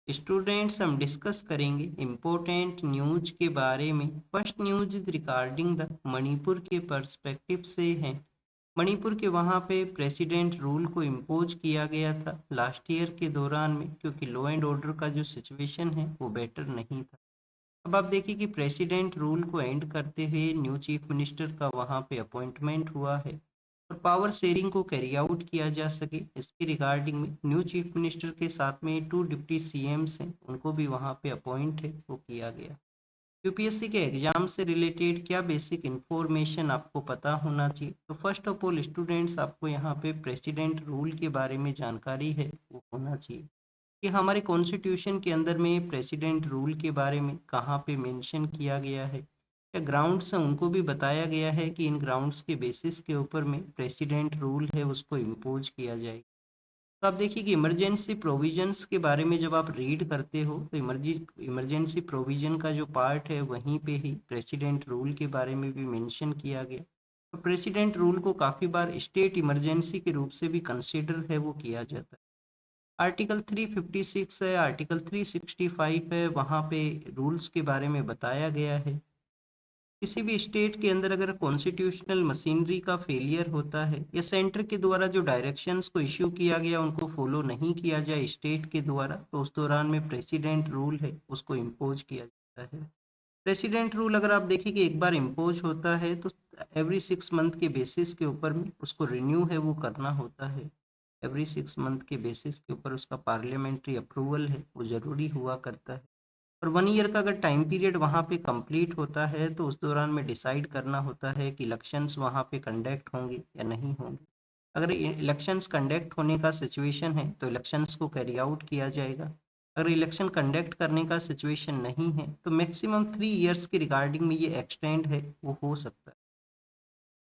Students हम discuss करेंगे important news के बारे में। First news is regarding the Manipur के पर्सपेक्टिव से है। मणिपुर के वहाँ पे प्रेसिडेंट रूल को इम्पोज किया गया था लास्ट ईयर के दौरान में, क्योंकि लॉ एंड ऑर्डर का जो सिचुएशन है वो बेटर नहीं था। अब आप देखिए कि प्रेसिडेंट रूल को एंड करते हुए न्यू चीफ मिनिस्टर का वहाँ पे अपॉइंटमेंट हुआ है और पावर शेयरिंग को कैरी आउट किया जा सके इसके रिगार्डिंग में न्यू चीफ मिनिस्टर के साथ में 2 डिप्टी सीएम्स हैं, उनको भी वहाँ पे अपॉइंट है वो किया गया। यूपीएससी के एग्जाम से रिलेटेड क्या बेसिक इंफॉर्मेशन आपको पता होना चाहिए, तो फर्स्ट ऑफ ऑल स्टूडेंट्स आपको यहाँ पे प्रेसिडेंट रूल के बारे में जानकारी है वो होना चाहिए कि हमारे कॉन्स्टिट्यूशन के अंदर में प्रेसिडेंट रूल के बारे में कहाँ पे मेंशन किया गया है, क्या ग्राउंड्स हैं उनको भी बताया गया है कि इन ग्राउंड्स के बेसिस के ऊपर में प्रेसिडेंट रूल है उसको इम्पोज किया जाए। तो आप देखिए कि इमरजेंसी प्रोविजंस के बारे में जब आप रीड करते हो तो इमरजेंसी प्रोविजन का जो पार्ट है वहीं पे ही प्रेसिडेंट रूल के बारे में भी मेंशन किया गया। तो प्रेसिडेंट रूल को काफ़ी बार स्टेट इमरजेंसी के रूप से भी कंसिडर है वो किया जाता है। आर्टिकल 356 है, आर्टिकल 365 है, वहाँ पे रूल्स के बारे में बताया गया है। किसी भी स्टेट के अंदर अगर कॉन्स्टिट्यूशनल मशीनरी का फेलियर होता है या सेंटर के द्वारा जो डायरेक्शंस को इश्यू किया गया उनको फॉलो नहीं किया जाए स्टेट के द्वारा, तो उस दौरान में प्रेसिडेंट रूल है उसको इम्पोज किया जाता है। प्रेसिडेंट रूल अगर आप देखिए कि एक बार इम्पोज होता है तो एवरी 6 मंथ के बेसिस के ऊपर में उसको रिन्यू है वो करना होता है। एवरी 6 मंथ के बेसिस के ऊपर उसका पार्लियामेंट्री अप्रूवल है वो ज़रूरी हुआ करता है। और 1 ईयर का अगर टाइम पीरियड वहाँ पे कंप्लीट होता है तो उस दौरान में डिसाइड करना होता है कि इलेक्शंस वहाँ पे कंडक्ट होंगे या नहीं होंगे। अगर इलेक्शंस कंडक्ट होने का सिचुएशन है तो इलेक्शंस को कैरी आउट किया जाएगा। अगर इलेक्शन कंडक्ट करने का सिचुएशन नहीं है तो मैक्सिमम 3 ईयर्स के रिगार्डिंग में ये एक्सटेंड है वो हो सकता है।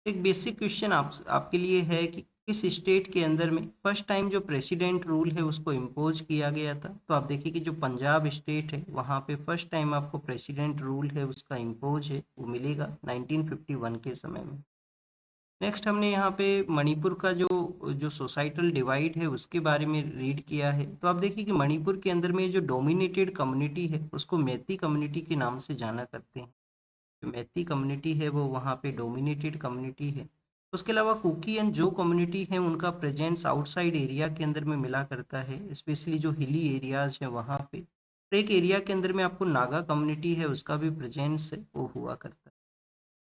एक बेसिक क्वेश्चन आपके लिए है कि किस स्टेट के अंदर में फर्स्ट टाइम जो प्रेसिडेंट रूल है उसको इम्पोज किया गया था, तो आप देखिए कि जो पंजाब स्टेट है वहाँ पे फर्स्ट टाइम आपको प्रेसिडेंट रूल है उसका इम्पोज है वो मिलेगा 1951 के समय में। नेक्स्ट हमने यहाँ पे मणिपुर का जो जो सोसाइटल डिवाइड है उसके बारे में रीड किया है। तो आप देखिए कि मणिपुर के अंदर में जो डोमिनेटेड कम्युनिटी है उसको मैती कम्युनिटी के नाम से जाना करते हैं। जो मैती कम्युनिटी है वो वहाँ पे डोमिनेटेड कम्युनिटी है। उसके अलावा कुकी एंड जो कम्युनिटी है उनका प्रेजेंस आउटसाइड एरिया के अंदर में मिला करता है, स्पेशली जो हिली एरियाज है वहाँ पे। और एक एरिया के अंदर में आपको नागा कम्युनिटी है उसका भी प्रेजेंस है वो हुआ करता है।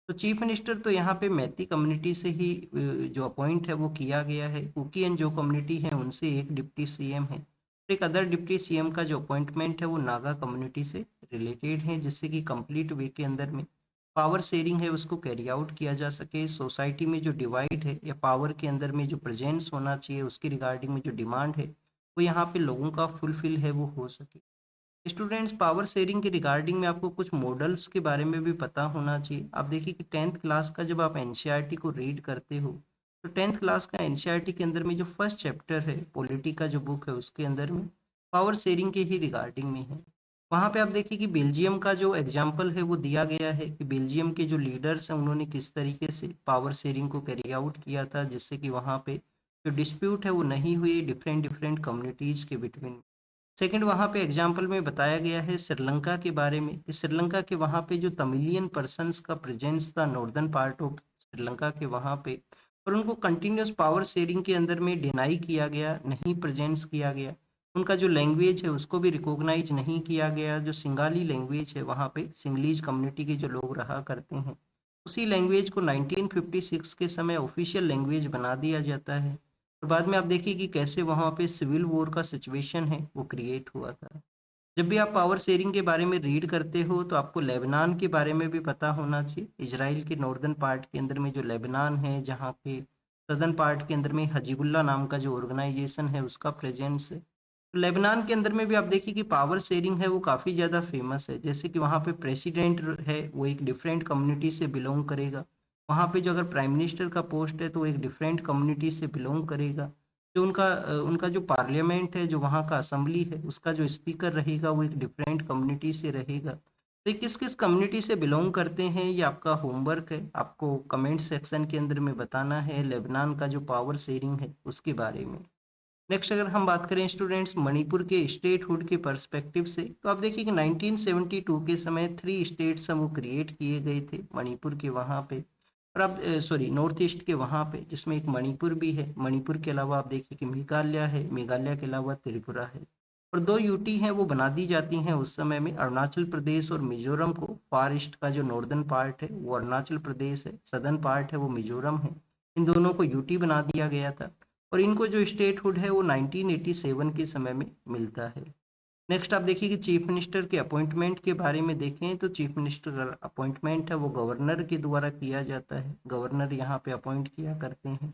तो चीफ मिनिस्टर तो यहाँ पे मैती कम्युनिटी से ही जो अपॉइंट है वो किया गया है। कुकी एंड जो कम्युनिटी है उनसे एक डिप्टी सीएम है। एक अदर डिप्टी सीएम का जो अपॉइंटमेंट है वो नागा कम्युनिटी से रिलेटेड है, जिससे कि कंप्लीट वे के अंदर में पावर शेयरिंग है उसको कैरी आउट किया जा सके। सोसाइटी में जो डिवाइड है या पावर के अंदर में जो प्रेजेंस होना चाहिए उसकी रिगार्डिंग में जो डिमांड है वो यहाँ पे लोगों का फुलफिल है वो हो सके। स्टूडेंट्स पावर शेयरिंग के रिगार्डिंग में आपको कुछ मॉडल्स के बारे में भी पता होना चाहिए। आप देखिए कि 10th क्लास का जब आप एनसीईआरटी को रीड करते हो तो 10th क्लास का एनसीईआरटी के अंदर में जो फर्स्ट चैप्टर है पॉलिटी का जो बुक है उसके अंदर में पावर शेयरिंग के ही रिगार्डिंग में है। वहाँ पे आप देखिए कि बेल्जियम का जो एग्जाम्पल है वो दिया गया है कि बेल्जियम के जो लीडर्स हैं उन्होंने किस तरीके से पावर शेयरिंग को कैरी आउट किया था, जिससे कि वहाँ पे जो डिस्प्यूट है वो नहीं हुई डिफरेंट डिफरेंट कम्युनिटीज़ के बिटवीन। सेकंड वहाँ पे एग्जाम्पल में बताया गया है श्रीलंका के बारे में कि श्रीलंका के वहाँ पे जो तमिलियन पर्सन्स का प्रेजेंस था नॉर्दर्न पार्ट ऑफ श्रीलंका के वहाँ पे, और उनको कंटिन्यूस पावर शेयरिंग के अंदर में डिनाई किया गया, नहीं प्रेजेंस किया गया। उनका जो लैंग्वेज है उसको भी रिकॉग्नाइज नहीं किया गया। जो सिंगाली लैंग्वेज है वहाँ पे सिंगलीज कम्युनिटी के जो लोग रहा करते हैं उसी लैंग्वेज को 1956 के समय ऑफिशियल लैंग्वेज बना दिया जाता है। और बाद में आप देखिए कि कैसे वहाँ पे सिविल वॉर का सिचुएशन है वो क्रिएट हुआ था। जब भी आप पावर शेयरिंग के बारे में रीड करते हो तो आपको लेबनान के बारे में भी पता होना चाहिए। इजराइल के नॉर्दर्न पार्ट के अंदर में जो लेबनान है, जहाँ पे सदर्न पार्ट के अंदर में हजीबुल्ला नाम का जो ऑर्गेनाइजेशन है उसका प्रेजेंस है। तो लेबनान के अंदर में भी आप देखिए कि पावर शेयरिंग है वो काफ़ी ज़्यादा फेमस है। जैसे कि वहाँ पे प्रेसिडेंट है वो एक डिफरेंट कम्युनिटी से बिलोंग करेगा। वहाँ पे जो अगर प्राइम मिनिस्टर का पोस्ट है तो वो एक डिफरेंट कम्युनिटी से बिलोंग करेगा। जो उनका जो पार्लियामेंट है, जो वहाँ का असेंबली है, उसका जो स्पीकर रहेगा वो एक डिफरेंट कम्युनिटी से रहेगा। तो ये किस किस कम्युनिटी से बिलोंग करते हैं ये आपका होमवर्क है, आपको कमेंट सेक्शन के अंदर में बताना है लेबनान का जो पावर शेयरिंग है उसके बारे में। नेक्स्ट अगर हम बात करें स्टूडेंट्स मणिपुर के स्टेटहुड के पर्सपेक्टिव से, तो आप देखिए कि 1972 के समय 3 स्टेट्स वो क्रिएट किए गए थे मणिपुर के वहाँ पे, और आप सॉरी नॉर्थ ईस्ट के वहाँ पे, जिसमें एक मणिपुर भी है। मणिपुर के अलावा आप देखिए कि मेघालय है, मेघालय के अलावा त्रिपुरा है, और 2 यूटी हैं वो बना दी जाती हैं उस समय में। अरुणाचल प्रदेश और मिजोरम को, फार ईस्ट का जो नॉर्दर्न पार्ट है वो अरुणाचल प्रदेश है, सदर्न पार्ट है वो मिजोरम है, इन दोनों को यूटी बना दिया गया था। और इनको जो स्टेटहुड है वो 1987 के समय में मिलता है। नेक्स्ट आप देखिए कि चीफ मिनिस्टर के अपॉइंटमेंट के बारे में देखें, तो चीफ मिनिस्टर का अपॉइंटमेंट है वो गवर्नर के द्वारा किया जाता है, गवर्नर यहाँ पे अपॉइंट किया करते हैं।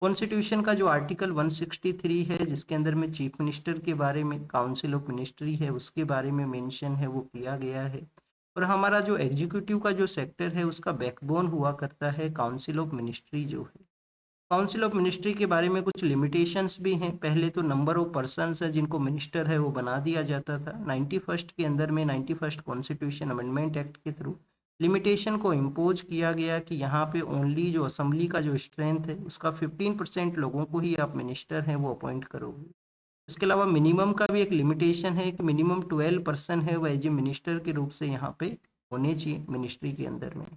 कॉन्स्टिट्यूशन का जो आर्टिकल 163 है, जिसके अंदर में चीफ मिनिस्टर के बारे में, काउंसिल ऑफ मिनिस्ट्री है उसके बारे में मेंशन है, वो किया गया है। और हमारा जो एग्जीक्यूटिव का जो सेक्टर है उसका बैकबोन हुआ करता है काउंसिल ऑफ मिनिस्ट्री जो है। काउंसिल ऑफ मिनिस्ट्री के बारे में कुछ लिमिटेशंस भी हैं। पहले तो नंबर ऑफ पर्सन्स है जिनको मिनिस्टर है वो बना दिया जाता था 91st के अंदर में, 91st कॉन्स्टिट्यूशन अमेंडमेंट एक्ट के थ्रू लिमिटेशन को इम्पोज किया गया कि यहाँ पे ओनली जो असेंबली का जो स्ट्रेंथ है उसका 15% लोगों को ही आप मिनिस्टर हैं वो अपॉइंट करोगे। इसके अलावा मिनिमम का भी एक लिमिटेशन है कि मिनिमम 12 पर्सन है वो एज ए मिनिस्टर के रूप से यहाँ पे होने चाहिए मिनिस्ट्री के अंदर में।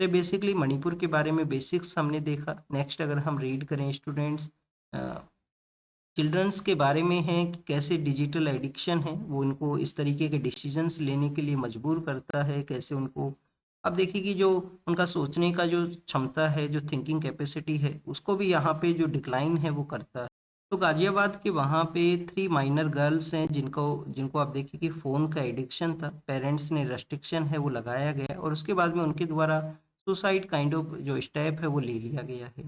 तो बेसिकली मणिपुर के बारे में बेसिक्स हमने देखा। नेक्स्ट अगर हम रीड करें स्टूडेंट्स, चिल्ड्रंस के बारे में है कि कैसे डिजिटल एडिक्शन है वो उनको इस तरीके के डिसीजंस लेने के लिए मजबूर करता है, कैसे उनको, अब देखिए कि जो उनका सोचने का जो क्षमता है, जो थिंकिंग कैपेसिटी है, उसको भी यहाँ पे जो डिक्लाइन है वो करता है। तो गाजियाबाद के वहाँ पे 3 माइनर गर्ल्स हैं जिनको जिनको आप देखिए कि फ़ोन का एडिक्शन था, पेरेंट्स ने रेस्ट्रिक्शन है वो लगाया गया, और उसके बाद में उनके द्वारा सुसाइड काइंड ऑफ जो स्टेप है वो ले लिया गया है।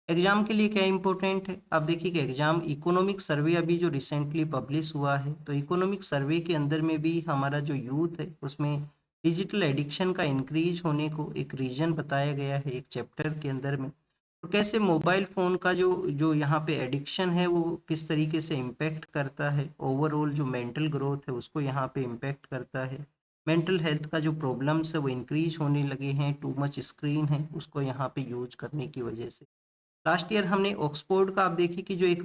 एग्जाम के लिए क्या इंपॉर्टेंट है, आप देखिए कि एग्जाम इकोनॉमिक सर्वे अभी जो रिसेंटली पब्लिश हुआ है, तो इकोनॉमिक सर्वे के अंदर में भी हमारा जो यूथ है उसमें डिजिटल एडिक्शन का इंक्रीज होने को एक रीजन बताया गया है एक चैप्टर के अंदर में। तो कैसे मोबाइल फ़ोन का जो जो यहाँ पे एडिक्शन है वो किस तरीके से इम्पेक्ट करता है, ओवरऑल जो मेंटल ग्रोथ है उसको यहाँ पे इम्पेक्ट करता है। मेंटल हेल्थ का जो प्रॉब्लम्स है वो इंक्रीज होने लगे हैं, टू मच स्क्रीन है उसको यहाँ पे यूज करने की वजह से। लास्ट ईयर हमने ऑक्सफोर्ड का, आप देखिए कि जो एक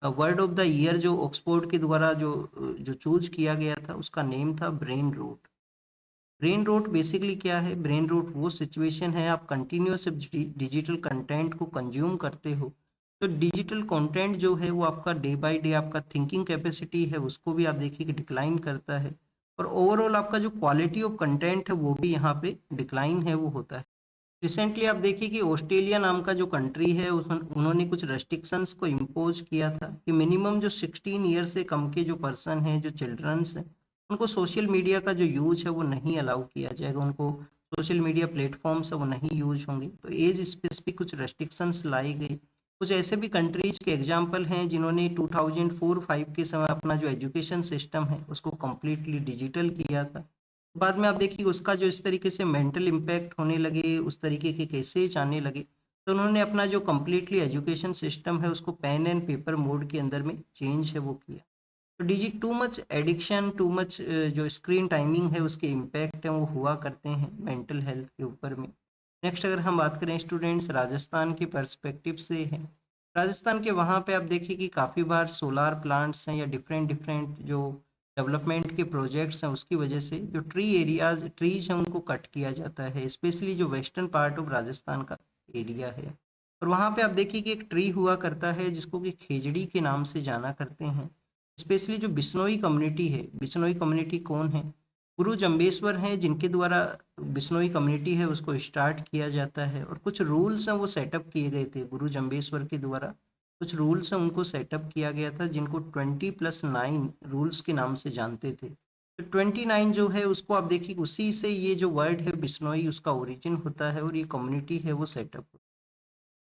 वर्ड ऑफ द ईयर जो ऑक्सफोर्ड के द्वारा जो जो चूज किया गया था उसका नेम था brain rot. Brain rot basically क्या है, ब्रेन रोट वो सिचुएशन है आप कंटिन्यूस डिजिटल कंटेंट को कंज्यूम करते हो, तो डिजिटल कंटेंट जो है वो आपका डे बाय डे आपका थिंकिंग कैपेसिटी है उसको भी आप देखिए कि डिक्लाइन करता है, और ओवरऑल आपका जो क्वालिटी ऑफ कंटेंट है वो भी यहाँ पे डिक्लाइन है वो होता है। रिसेंटली आप देखिए कि ऑस्ट्रेलिया नाम का जो कंट्री है उन्होंने कुछ रेस्ट्रिक्शंस को इम्पोज किया था कि मिनिमम जो 16 ईयर से कम के जो पर्सन हैं, जो चिल्ड्रंस हैं, उनको सोशल मीडिया का जो यूज है वो नहीं अलाउ किया जाएगा, उनको सोशल मीडिया प्लेटफॉर्म्स है वो नहीं यूज होंगे। तो एज स्पेसिफिक कुछ रेस्ट्रिक्शंस लाई गई। कुछ ऐसे भी कंट्रीज के एग्जाम्पल हैं जिन्होंने 2004-5 के समय अपना जो एजुकेशन सिस्टम है उसको कम्प्लीटली डिजिटल किया था। बाद में आप देखिए उसका जो इस तरीके से मेंटल इम्पैक्ट होने लगे, उस तरीके के केसेज आने लगे, तो उन्होंने अपना जो कम्प्लीटली एजुकेशन सिस्टम है उसको पेन एंड पेपर मोड के अंदर में चेंज है वो किया। तो too much addiction, too much जो स्क्रीन टाइमिंग है उसके इम्पैक्ट हैं वो हुआ करते हैं मेंटल हेल्थ के ऊपर में। नेक्स्ट अगर हम बात करें स्टूडेंट्स राजस्थान के पर्सपेक्टिव से है, राजस्थान के वहाँ पे आप देखिए कि काफ़ी बार सोलार प्लांट्स हैं या डिफरेंट डिफरेंट जो डेवलपमेंट के प्रोजेक्ट्स हैं उसकी वजह से जो ट्रीज हैं उनको कट किया जाता है, स्पेशली जो वेस्टर्न पार्ट ऑफ राजस्थान का एरिया है। और वहाँ पे आप देखिए कि एक ट्री हुआ करता है जिसको कि खेजड़ी के नाम से जाना करते हैं। स्पेशली जो बिश्नोई कम्युनिटी है, बिश्नोई कम्युनिटी कौन है, गुरु जम्बेश्वर हैं जिनके द्वारा बिश्नोई कम्युनिटी है उसको स्टार्ट किया जाता है, और कुछ रूल्स हैं वो सेटअप किए गए थे गुरु जम्बेश्वर के द्वारा। कुछ रूल्स हैं उनको सेटअप किया गया था जिनको 20+9 रूल्स के नाम से जानते थे। तो 29 जो है उसको आप देखिए उसी से ये जो वर्ड है बिश्नोई उसका ओरिजिन होता है, और ये कम्युनिटी है वो सेटअप।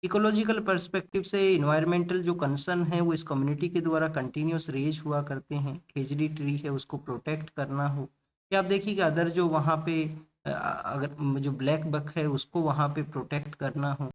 इकोलॉजिकल पर्सपेक्टिव से इन्वायरमेंटल जो कंसर्न है वो इस कम्युनिटी के द्वारा कंटिन्यूस रेज हुआ करते हैं। खेजड़ी ट्री है उसको प्रोटेक्ट करना हो, या आप देखिए कि अदर जो वहाँ पे अगर जो ब्लैक बक है उसको वहाँ पे प्रोटेक्ट करना हो,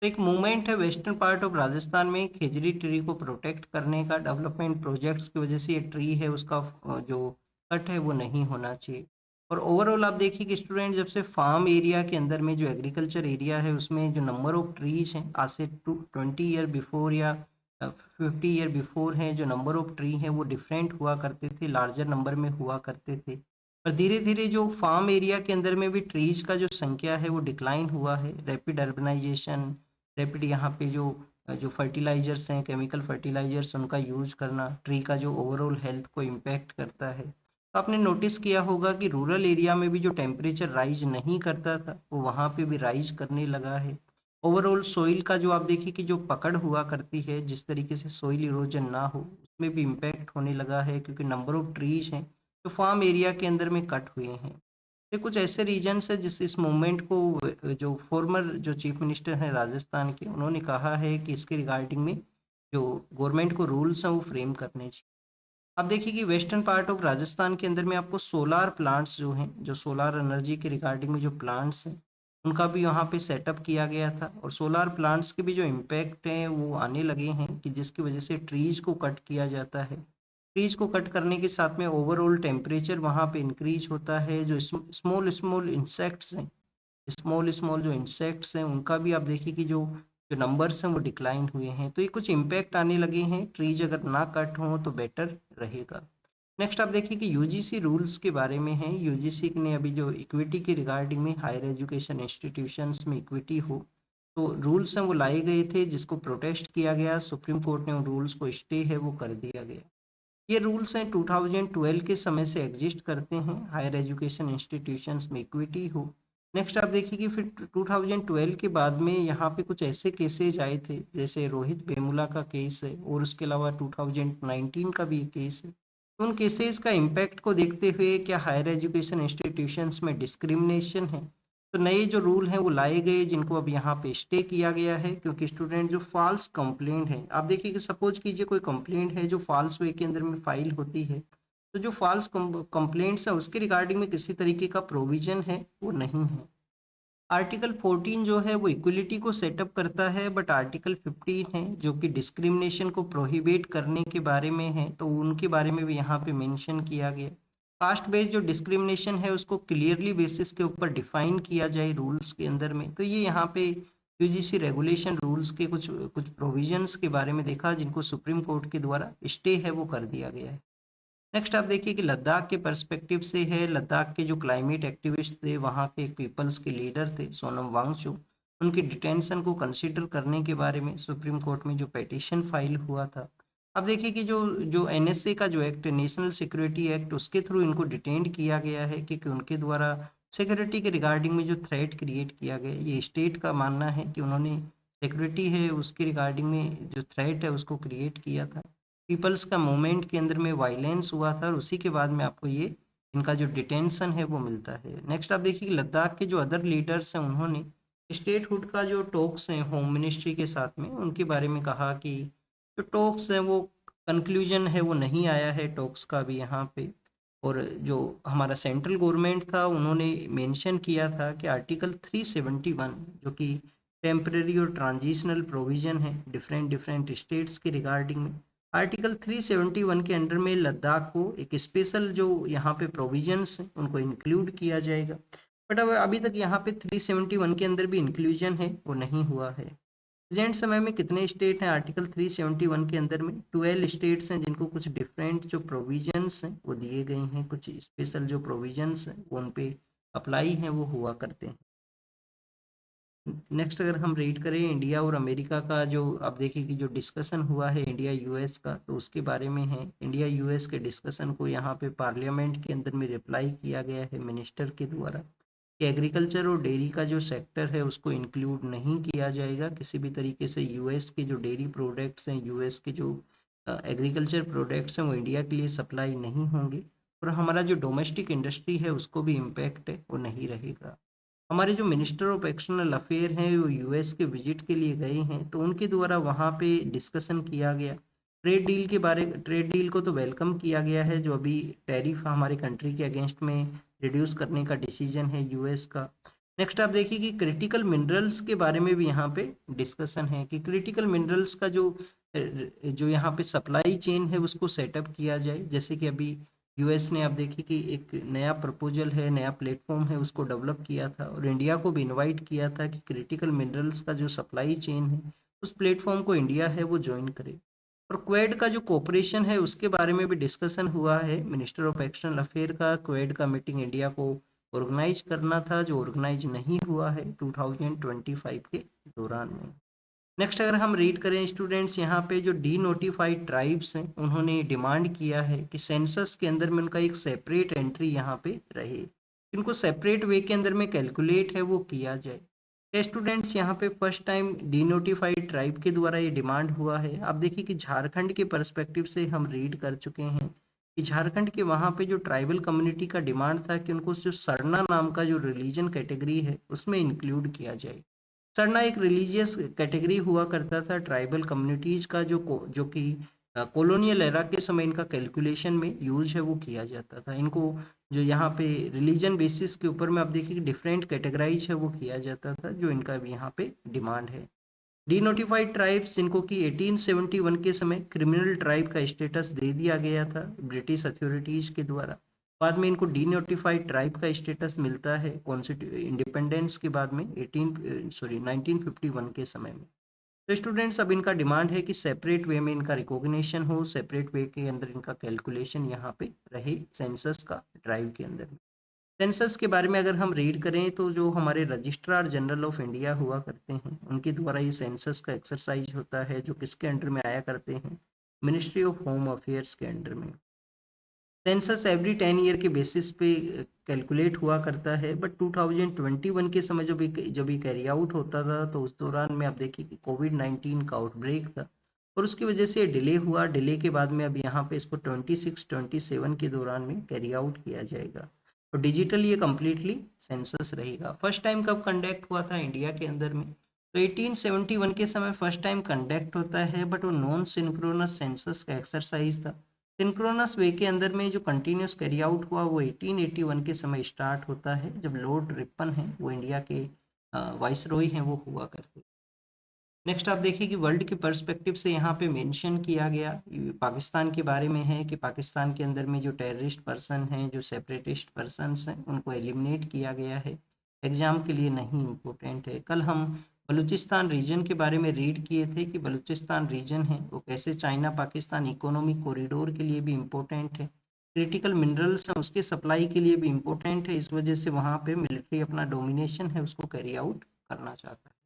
तो एक मूवमेंट है वेस्टर्न पार्ट ऑफ राजस्थान में खेजड़ी ट्री को प्रोटेक्ट करने का। डेवलपमेंट प्रोजेक्ट्स की वजह से ये ट्री है उसका जो कट है वो नहीं होना चाहिए। और ओवरऑल आप देखिए कि स्टूडेंट जब से फार्म एरिया के अंदर में जो एग्रीकल्चर एरिया है उसमें जो नंबर ऑफ ट्रीज हैं आज से 20 ईयर बिफोर या 50 ईयर बिफोर हैं, जो नंबर ऑफ ट्री हैं वो डिफरेंट हुआ करते थे, लार्जर नंबर में हुआ करते थे। पर धीरे धीरे जो फार्म एरिया के अंदर में भी ट्रीज का जो संख्या है वो डिक्लाइन हुआ है। रैपिड अर्बनाइजेशन, रैपिड यहाँ पे जो फर्टिलाइजर्स हैं, केमिकल फर्टिलाइजर्स, उनका यूज करना ट्री का जो ओवरऑल हेल्थ को इम्पैक्ट करता है। तो आपने नोटिस किया होगा कि रूरल एरिया में भी जो टेम्परेचर राइज नहीं करता था वो वहाँ पे भी राइज करने लगा है। ओवरऑल सोइल का जो आप देखिए कि जो पकड़ हुआ करती है, जिस तरीके से सोइल इरोजन ना हो, उसमें भी इम्पैक्ट होने लगा है, क्योंकि नंबर ऑफ ट्रीज हैं जो फार्म एरिया के अंदर में कट हुए हैं। ये कुछ ऐसे रीजन्स है जिस इस मूवमेंट को जो फॉर्मर जो चीफ मिनिस्टर हैं राजस्थान के, उन्होंने कहा है कि इसके रिगार्डिंग में जो गवर्नमेंट को रूल्स हैं वो फ्रेम करने चाहिए। आप देखिए कि वेस्टर्न पार्ट ऑफ राजस्थान के अंदर में आपको सोलार प्लांट्स जो हैं, जो सोलार एनर्जी के रिगार्डिंग में जो प्लांट्स हैं, उनका भी यहाँ पे सेटअप किया गया था। और सोलार प्लांट्स के भी जो इम्पैक्ट हैं वो आने लगे हैं, कि जिसकी वजह से ट्रीज को कट किया जाता है। ट्रीज को कट करने के साथ में ओवरऑल टेम्परेचर वहाँ पे इंक्रीज होता है। जो स्मॉल स्मॉल इंसेक्ट्स हैं, स्मॉल स्मॉल जो इंसेक्ट्स हैं, उनका भी आप देखिए कि जो जो नंबर्स हैं वो डिक्लाइन हुए हैं। तो ये कुछ इम्पैक्ट आने लगे हैं। ट्रीज अगर ना कट हों तो बेटर रहेगा। नेक्स्ट आप देखिए कि यूजीसी रूल्स के बारे में है। यूजीसी ने अभी जो इक्विटी के रिगार्डिंग में हायर एजुकेशन इंस्टीट्यूशंस में इक्विटी हो, तो रूल्स हैं वो लाए गए थे, जिसको प्रोटेस्ट किया गया। सुप्रीम कोर्ट ने उन रूल्स को स्टे है वो कर दिया गया। ये रूल्स हैं 2012 के समय से एग्जिस्ट करते हैं, हायर एजुकेशन इंस्टीट्यूशंस में इक्विटी हो। नेक्स्ट आप देखिए कि फिर 2012 के बाद में यहाँ पे कुछ ऐसे केसेज आए थे, जैसे रोहित वेमुला का केस है, और उसके अलावा 2019 का भी केस है। उन केसेस का इम्पैक्ट को देखते हुए क्या हायर एजुकेशन इंस्टीट्यूशंस में डिस्क्रिमिनेशन है, तो नए जो रूल हैं वो लाए गए, जिनको अब यहाँ पे स्टे किया गया है। क्योंकि स्टूडेंट जो फॉल्स कंप्लेंट है, आप देखिए कि सपोज कीजिए कोई कंप्लेंट है जो फॉल्स वे के अंदर में फाइल होती है, तो जो फॉल्स कंप्लेंट्स है उसके रिगार्डिंग में किसी तरीके का प्रोविजन है वो नहीं है। आर्टिकल 14 जो है वो इक्वलिटी को सेटअप करता है, बट आर्टिकल 15 है जो कि डिस्क्रिमिनेशन को प्रोहिबिट करने के बारे में है, तो उनके बारे में भी यहाँ पे मेंशन किया गया। कास्ट बेस्ड जो डिस्क्रिमिनेशन है उसको क्लियरली बेसिस के ऊपर डिफाइन किया जाए रूल्स के अंदर में। तो ये यहाँ पे यूजीसी रेगुलेशन रूल्स के कुछ कुछ प्रोविजंस के बारे में देखा, जिनको सुप्रीम कोर्ट के द्वारा स्टे है वो कर दिया गया है। नेक्स्ट आप देखिए कि लद्दाख के पर्सपेक्टिव से है। लद्दाख के जो क्लाइमेट एक्टिविस्ट थे, वहाँ के पीपल्स के लीडर थे सोनम वांगचुक, उनकी डिटेंशन को कंसीडर करने के बारे में सुप्रीम कोर्ट में जो पिटीशन फाइल हुआ था। अब देखिए कि जो जो एनएसए का जो एक्ट, नेशनल सिक्योरिटी एक्ट, उसके थ्रू इनको डिटेंड किया गया है, क्योंकि उनके द्वारा सिक्योरिटी के रिगार्डिंग में जो थ्रेट क्रिएट किया गया, ये स्टेट का मानना है कि उन्होंने सिक्योरिटी है उसके रिगार्डिंग में जो थ्रेट है उसको क्रिएट किया था। पीपल्स का मूवमेंट के अंदर में वायलेंस हुआ था, और उसी के बाद में आपको ये इनका जो डिटेंशन है वो मिलता है। नेक्स्ट आप देखिए कि लद्दाख के जो अदर लीडर्स हैं, उन्होंने स्टेटहुड का जो टॉक्स हैं होम मिनिस्ट्री के साथ में, उनके बारे में कहा कि जो टॉक्स हैं वो कंक्लूजन है वो नहीं आया है टॉक्स का भी यहाँ पे। और जो हमारा सेंट्रल गवर्नमेंट था, उन्होंने मेंशन किया था कि आर्टिकल 371, जो कि टेम्परेरी और ट्रांजिशनल प्रोविजन है डिफरेंट डिफरेंट स्टेट्स के रिगार्डिंग में, आर्टिकल 371 के अंडर में लद्दाख को एक स्पेशल जो यहाँ पे प्रोविजंस हैं उनको इंक्लूड किया जाएगा। बट अब अभी तक यहाँ पे 371 के अंदर भी इंक्लूजन है वो नहीं हुआ है। प्रेजेंट समय में कितने स्टेट हैं आर्टिकल 371 के अंदर में? 12 स्टेट्स हैं, जिनको कुछ डिफरेंट जो प्रोविजंस हैं वो दिए गए हैं, कुछ स्पेशल जो प्रोविजंस हैं वो उन पे अप्लाई हैं वो हुआ करते हैं। नेक्स्ट अगर हम रीड करें इंडिया और अमेरिका का, जो आप देखिए कि जो डिस्कशन हुआ है इंडिया यूएस का, तो उसके बारे में है। इंडिया यूएस के डिस्कशन को यहाँ पे पार्लियामेंट के अंदर में रिप्लाई किया गया है मिनिस्टर के द्वारा, कि एग्रीकल्चर और डेयरी का जो सेक्टर है उसको इंक्लूड नहीं किया जाएगा किसी भी तरीके से। यूएस के जो डेयरी प्रोडक्ट्स हैं, यूएस के जो एग्रीकल्चर प्रोडक्ट्स हैं वो इंडिया के लिए सप्लाई नहीं होंगे, और हमारा जो डोमेस्टिक इंडस्ट्री है उसको भी इम्पैक्ट है वो नहीं रहेगा। हमारे जो मिनिस्टर ऑफ एक्सटर्नल अफेयर हैं वो यूएस के विजिट के लिए गए हैं, तो उनके द्वारा वहाँ पे डिस्कशन किया गया ट्रेड डील को तो वेलकम किया गया है, जो अभी टैरिफ हमारे कंट्री के अगेंस्ट में रिड्यूस करने का डिसीजन है यूएस का। नेक्स्ट आप देखिए कि क्रिटिकल मिनरल्स के बारे में भी यहाँ पे डिस्कशन है, कि क्रिटिकल मिनरल्स का जो यहाँ पे सप्लाई चेन है उसको सेटअप किया जाए। जैसे कि अभी यूएस ने आप देखिए कि एक नया प्रपोजल है, नया प्लेटफॉर्म है, उसको डेवलप किया था, और इंडिया को भी इनवाइट किया था कि क्रिटिकल मिनरल्स का जो सप्लाई चेन है उस प्लेटफॉर्म को इंडिया है वो ज्वाइन करे। और क्वेड का जो कोऑपरेशन है उसके बारे में भी डिस्कशन हुआ है। मिनिस्टर ऑफ एक्सटर्नल अफेयर का क्वेड का मीटिंग इंडिया को ऑर्गेनाइज करना था, जो ऑर्गेनाइज नहीं हुआ है 2025 के दौरान में। नेक्स्ट अगर हम रीड करें स्टूडेंट्स, यहाँ पे जो डी नोटिफाइड ट्राइब्स हैं उन्होंने डिमांड किया है कि सेंसस के अंदर में उनका एक सेपरेट एंट्री यहाँ पे रहे, इनको सेपरेट वे के अंदर में कैलकुलेट है वो किया जाए। स्टूडेंट्स यहाँ पे first time D notified tribe के द्वारा ये डिमांड हुआ है। आप देखिए कि झारखंड के पर्सपेक्टिव से हम रीड कर चुके हैं कि झारखंड के वहाँ पे जो ट्राइबल कम्युनिटी का डिमांड था कि उनको जो सरना नाम का जो रिलीजन कैटेगरी है उसमें इंक्लूड किया जाए। सरना एक रिलीजियस कैटेगरी हुआ करता था ट्राइबल कम्युनिटीज का, जो कि कॉलोनियल एरा के समय इनका कैलकुलेशन में यूज है वो किया जाता था। इनको जो यहाँ पे रिलीजन बेसिस के ऊपर में आप देखिए कि डिफरेंट कैटेगराइज है वो किया जाता था, जो इनका भी यहाँ पे डिमांड है। डीनोटिफाइड ट्राइब्स जिनको कि 1871 के समय क्रिमिनल ट्राइब का स्टेटस दे दिया गया था ब्रिटिश अथॉरिटीज के द्वारा, बाद में इनको डीनोटिफाइड ट्राइब का स्टेटस मिलता है इंडिपेंडेंस के बाद में 1951 के समय में। तो स्टूडेंट्स अब इनका डिमांड है कि सेपरेट वे में इनका रिकॉग्निशन हो, सेपरेट वे के अंदर इनका कैलकुलेशन यहाँ पे रहे सेंसस का ड्राइव के अंदर। सेंसस के बारे में अगर हम रीड करें तो जो हमारे रजिस्ट्रार जनरल ऑफ इंडिया हुआ करते हैं उनके द्वारा ये सेंसस का एक्सरसाइज होता है, जो किसके अंडर में आया करते हैं, मिनिस्ट्री ऑफ होम अफेयर्स के अंडर में। सेंसस एवरी 10 ईयर के बेसिस पे कैलकुलेट हुआ करता है, बट 2021 के समय जब ये कैरी आउट होता था तो उस दौरान में आप देखिए कि कोविड-19 का आउटब्रेक था और उसकी वजह से डिले हुआ। डिले के बाद में अब यहाँ पे इसको 26-27 के दौरान में कैरी आउट किया जाएगा और डिजिटल ये कम्प्लीटली सेंसस रहेगा। फर्स्ट टाइम कब कंडक्ट हुआ था इंडिया के अंदर में, तो 1871 के समय फर्स्ट टाइम कंडक्ट होता है, बट वो नॉन सिंक्रोनस सेंसस का एक्सरसाइज था। सिंक्रोनस वे के अंदर में जो कंटिन्यूस कैरी आउट हुआ वो 1881 के समय स्टार्ट होता है, जब लॉर्ड रिपन है वो इंडिया के वाइसरॉय हैं वो हुआ करते। नेक्स्ट आप देखिए कि वर्ल्ड के पर्सपेक्टिव से यहाँ पे मेंशन किया गया पाकिस्तान के बारे में है कि पाकिस्तान के अंदर में जो टेररिस्ट पर्सन हैं, जो सेपरेटिस्ट पर्सनस हैं, उनको एलिमिनेट किया गया है। एग्जाम के लिए नहीं इम्पोर्टेंट है। कल हम बलूचिस्तान रीजन के बारे में रीड किए थे कि बलूचिस्तान रीजन है वो कैसे चाइना पाकिस्तान इकोनॉमिक कॉरिडोर के लिए भी इम्पोर्टेंट है, क्रिटिकल मिनरल्स हैं उसके सप्लाई के लिए भी इम्पोर्टेंट है। इस वजह से वहाँ पे मिलिट्री अपना डोमिनेशन है उसको कैरी आउट करना चाहता है।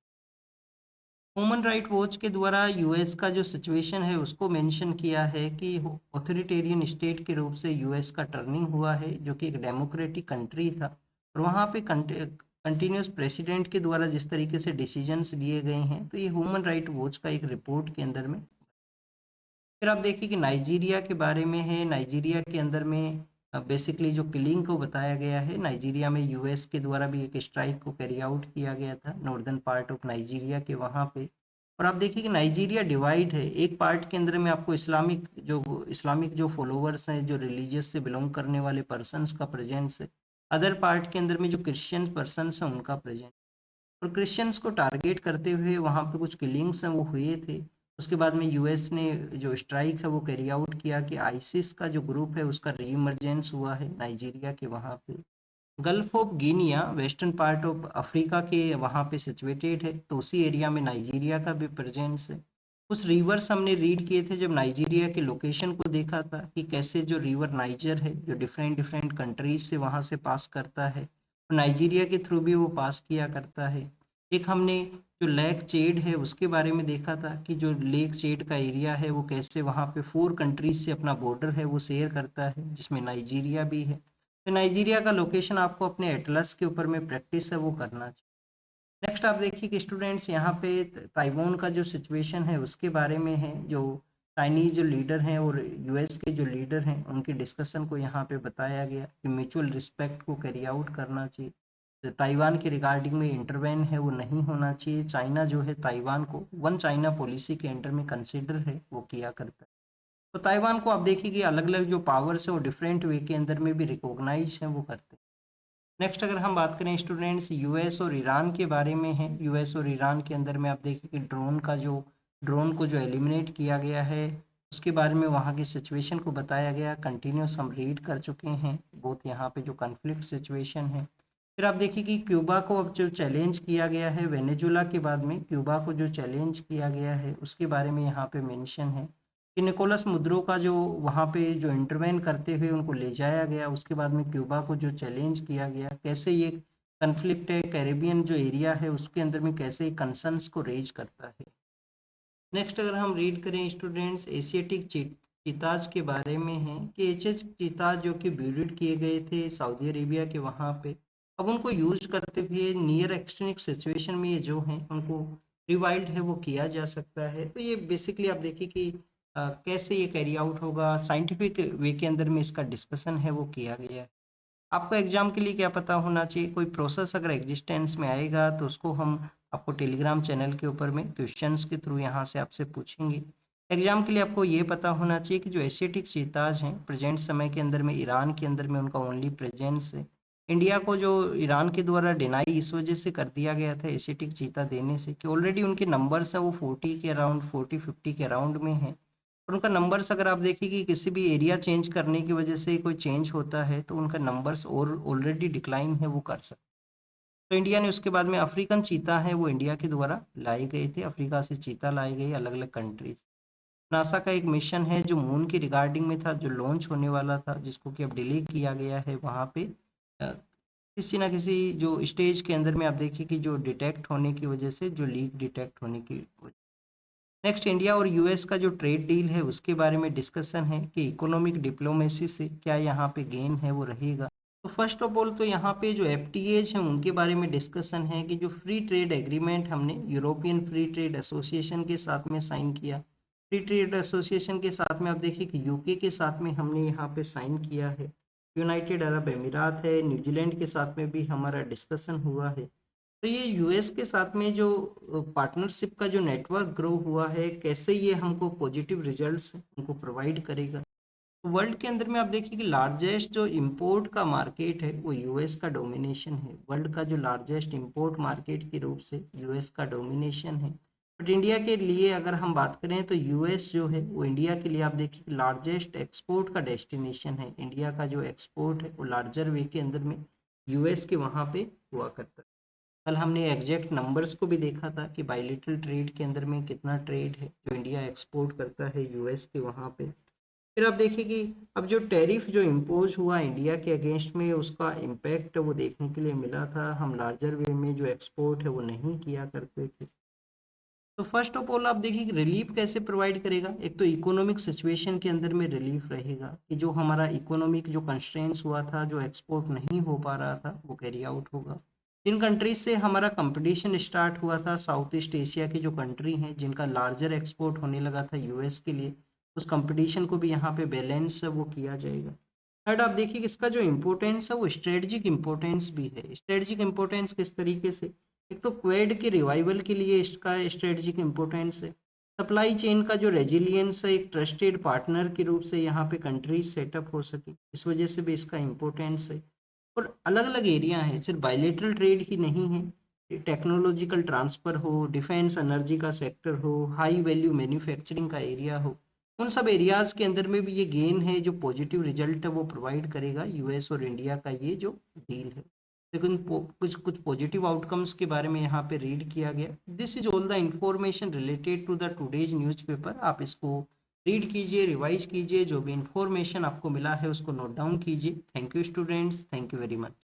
ह्यूमन राइट वॉच के द्वारा यूएस का जो सिचुएशन है उसको मेंशन किया है कि ऑथोरिटेरियन स्टेट के रूप से यूएस का टर्निंग हुआ है, जो कि एक डेमोक्रेटिक कंट्री था और वहाँ पे कंटिन्यूस प्रेसिडेंट के द्वारा जिस तरीके से डिसीजंस लिए गए हैं, तो ये ह्यूमन राइट वॉच का एक रिपोर्ट के अंदर में। फिर आप देखिए कि नाइजीरिया के बारे में है। नाइजीरिया के अंदर में बेसिकली जो किलिंग को बताया गया है, नाइजीरिया में यूएस के द्वारा भी एक स्ट्राइक को कैरी आउट किया गया था नॉर्दर्न पार्ट ऑफ नाइजीरिया के वहाँ पे। और आप देखिए कि नाइजीरिया डिवाइड है, एक पार्ट के अंदर में आपको इस्लामिक जो फॉलोवर्स हैं, जो रिलीजियस से बिलोंग करने वाले पर्सनस का प्रेजेंस है, अदर पार्ट के अंदर में जो क्रिश्चियन पर्सनस हैं उनका प्रेजेंस। और क्रिश्चियंस को टारगेट करते हुए वहाँ पे कुछ किलिंग्स हैं वो हुए थे। उसके बाद में यूएस ने जो स्ट्राइक है वो कैरी आउट किया कि आईसिस का जो ग्रुप है उसका रीइमर्जेंस हुआ है नाइजीरिया के वहाँ पे। Gulf of Guinea western part of Africa के वहाँ पे सिचुएटेड है, तो उसी एरिया में नाइजीरिया का भी प्रेजेंस है। कुछ रिवर्स हमने रीड किए थे जब नाइजीरिया के लोकेशन को देखा था कि कैसे जो रिवर नाइजर है जो डिफरेंट डिफरेंट कंट्रीज से वहाँ से पास करता है, और नाइजीरिया के थ्रू भी वो पास किया करता है। एक हमने जो लेक चेड है उसके बारे में देखा था कि जो लेक चेड का एरिया है वो कैसे वहाँ पे 4 कंट्रीज से अपना बॉर्डर है वो शेयर करता है, जिसमें नाइजीरिया भी है। तो नाइजीरिया का लोकेशन आपको अपने एटलस के ऊपर में प्रैक्टिस है वो करना चाहिए। नेक्स्ट आप देखिए कि स्टूडेंट्स यहाँ पे ताइवान का जो सिचुएशन है उसके बारे में है, जो चाइनीज जो लीडर हैं और यूएस के जो लीडर हैं उनके डिस्कशन को यहाँ पे बताया गया कि म्यूचुअल रिस्पेक्ट को कैरी आउट करना चाहिए। तो ताइवान के रिगार्डिंग में इंटरवेन है वो नहीं होना चाहिए। चाइना जो है ताइवान को वन चाइना पॉलिसी के अंडर में कंसिडर है वो किया करता है। तो ताइवान को आप देखिए कि अलग अलग जो पावर्स है वो डिफरेंट वे के अंदर में भी रिकॉग्नाइज है वो करते हैं। नेक्स्ट अगर हम बात करें स्टूडेंट्स यूएस और ईरान के बारे में है। यूएस और ईरान के अंदर में आप देखिए कि ड्रोन को जो एलिमिनेट किया गया है उसके बारे में वहाँ की सिचुएशन को बताया गया। कंटिन्यूस हम रीड कर चुके हैं बहुत यहाँ पे जो कन्फ्लिक्ट सिचुएशन है। फिर आप देखिए कि क्यूबा को अब जो चैलेंज किया गया है, वेनेजुला के बाद में क्यूबा को जो चैलेंज किया गया है उसके बारे में यहाँ पे मेंशन है। कि निकोलस मुद्रो का जो वहाँ पे जो इंटरवेन करते हुए उनको ले जाया गया, उसके बाद में क्यूबा को जो चैलेंज किया गया, कैसे ये कन्फ्लिक्ट है कैरेबियन जो एरिया है उसके अंदर में कैसे कंसर्न्स को रेज करता है। नेक्स्ट अगर हम रीड करें स्टूडेंट्स, एशियाटिक चीताज के बारे में है कि एशियाटिक चीताज जो कि ब्रीड किए गए थे सऊदी अरेबिया के वहाँ पे, अब उनको यूज करते हुए नियर एक्सट्रीम सिचुएशन में ये जो हैं उनको रिवाइल्ड है वो किया जा सकता है। तो ये बेसिकली आप देखिए कि कैसे ये कैरी आउट होगा, साइंटिफिक वे के अंदर में इसका डिस्कशन है वो किया गया है। आपको एग्जाम के लिए क्या पता होना चाहिए, कोई प्रोसेस अगर एग्जिस्टेंस में आएगा तो उसको हम आपको टेलीग्राम चैनल के ऊपर में क्वेश्चंस के थ्रू यहाँ से आपसे पूछेंगे। एग्जाम के लिए आपको ये पता होना चाहिए कि जो एशियाटिक चीताज हैं प्रेजेंट समय के अंदर में ईरान के अंदर में उनका ओनली प्रेजेंस है। इंडिया को जो ईरान के द्वारा डिनाई इस वजह से कर दिया गया था एशियाटिक चीता देने से कि ऑलरेडी उनके नंबर्स है वो 40 के अराउंड 40-50 के अराउंड में है। और उनका नंबर्स अगर आप देखिए कि किसी भी एरिया चेंज करने की वजह से कोई चेंज होता है तो उनका नंबर्स और ऑलरेडी डिक्लाइन है वो कर सकते। तो इंडिया ने उसके बाद में अफ्रीकन चीता है वो इंडिया के द्वारा लाए गए थे, अफ्रीका से चीता लाए गए अलग अलग कंट्रीज। नासा का एक मिशन है जो मून की रिगार्डिंग में था जो लॉन्च होने वाला था जिसको कि अब डिले किया गया है वहाँ पे किसी ना किसी जो स्टेज के अंदर में आप देखिए कि जो डिटेक्ट होने की वजह से जो लीक डिटेक्ट होने की वजह। नेक्स्ट इंडिया और यूएस का जो ट्रेड डील है उसके बारे में डिस्कशन है कि इकोनॉमिक डिप्लोमेसी से क्या यहाँ पे गेन है वो रहेगा। तो फर्स्ट ऑफ ऑल तो यहाँ पे जो एफटीएज हैं उनके बारे में डिस्कशन है कि जो फ्री ट्रेड एग्रीमेंट हमने यूरोपियन फ्री ट्रेड एसोसिएशन के साथ में साइन किया, फ्री ट्रेड एसोसिएशन के साथ में आप देखिए कि यूके के साथ में हमने यहाँ पे साइन किया है, यूनाइटेड अरब अमीरात है, न्यूजीलैंड के साथ में भी हमारा डिस्कशन हुआ है। तो ये यूएस के साथ में जो पार्टनरशिप का जो नेटवर्क ग्रो हुआ है कैसे ये हमको पॉजिटिव रिजल्ट्स हमको प्रोवाइड करेगा। वर्ल्ड के अंदर में आप देखिए कि लार्जेस्ट जो इंपोर्ट का मार्केट है वो यूएस का डोमिनेशन है, वर्ल्ड का जो लार्जेस्ट इंपोर्ट मार्केट के रूप से यूएस का डोमिनेशन है। बट इंडिया के लिए अगर हम बात करें तो यूएस जो है वो इंडिया के लिए आप देखिए लार्जेस्ट एक्सपोर्ट का डेस्टिनेशन है, इंडिया का जो एक्सपोर्ट है वो लार्जर वे के अंदर में यूएस के वहाँ पे हुआ करता है। कल हमने एग्जैक्ट नंबर्स को भी देखा था कि बायलिटरल ट्रेड के अंदर में कितना ट्रेड है जो इंडिया एक्सपोर्ट करता है यूएस के वहाँ पे। फिर आप देखिए कि अब जो टैरिफ जो इम्पोज हुआ इंडिया के अगेंस्ट में उसका इम्पैक्ट वो देखने के लिए मिला था, हम लार्जर वे में जो एक्सपोर्ट है वो नहीं किया करते थे। तो फर्स्ट ऑफ ऑल आप देखिए कि रिलीफ कैसे प्रोवाइड करेगा, एक तो इकोनॉमिक सिचुएशन के अंदर में रिलीफ रहेगा कि जो हमारा इकोनॉमिक जो कंस्ट्रेंट्स हुआ था जो एक्सपोर्ट नहीं हो पा रहा था वो कैरी आउट होगा। जिन कंट्रीज से हमारा कंपटीशन स्टार्ट हुआ था साउथ ईस्ट एशिया की जो कंट्री हैं जिनका लार्जर एक्सपोर्ट होने लगा था यूएस के लिए, उस कंपटीशन को भी यहाँ पे बैलेंस वो किया जाएगा। थर्ड आप देखिए कि इसका जो इम्पोर्टेंस है वो स्ट्रेटजिक इम्पोर्टेंस भी है। स्ट्रेटजिक इम्पोर्टेंस किस तरीके से, एक तो क्वेड के रिवाइवल के लिए इसका स्ट्रेटजिक इम्पोर्टेंस है, सप्लाई चेन का जो रेजिलियंस है एक ट्रस्टेड पार्टनर के रूप से यहाँ पे कंट्रीज सेटअप हो सके इस वजह से भी इसका इम्पोर्टेंस है। और अलग अलग एरिया है, सिर्फ बायलेटरल ट्रेड ही नहीं है, टेक्नोलॉजिकल ट्रांसफर हो, डिफेंस एनर्जी का सेक्टर हो, हाई वैल्यू मैन्युफैक्चरिंग का एरिया हो, उन सब एरियाज के अंदर में भी ये गेन है जो पॉजिटिव रिजल्ट है वो प्रोवाइड करेगा यूएस और इंडिया का ये जो डील है। लेकिन कुछ कुछ पॉजिटिव आउटकम्स के बारे में यहाँ पे रीड किया गया। This is all the information related to the today's newspaper. आप इसको रीड कीजिए, रिवाइज कीजिए, जो भी इंफॉर्मेशन आपको मिला है उसको नोट डाउन कीजिए। Thank you students, thank you very much.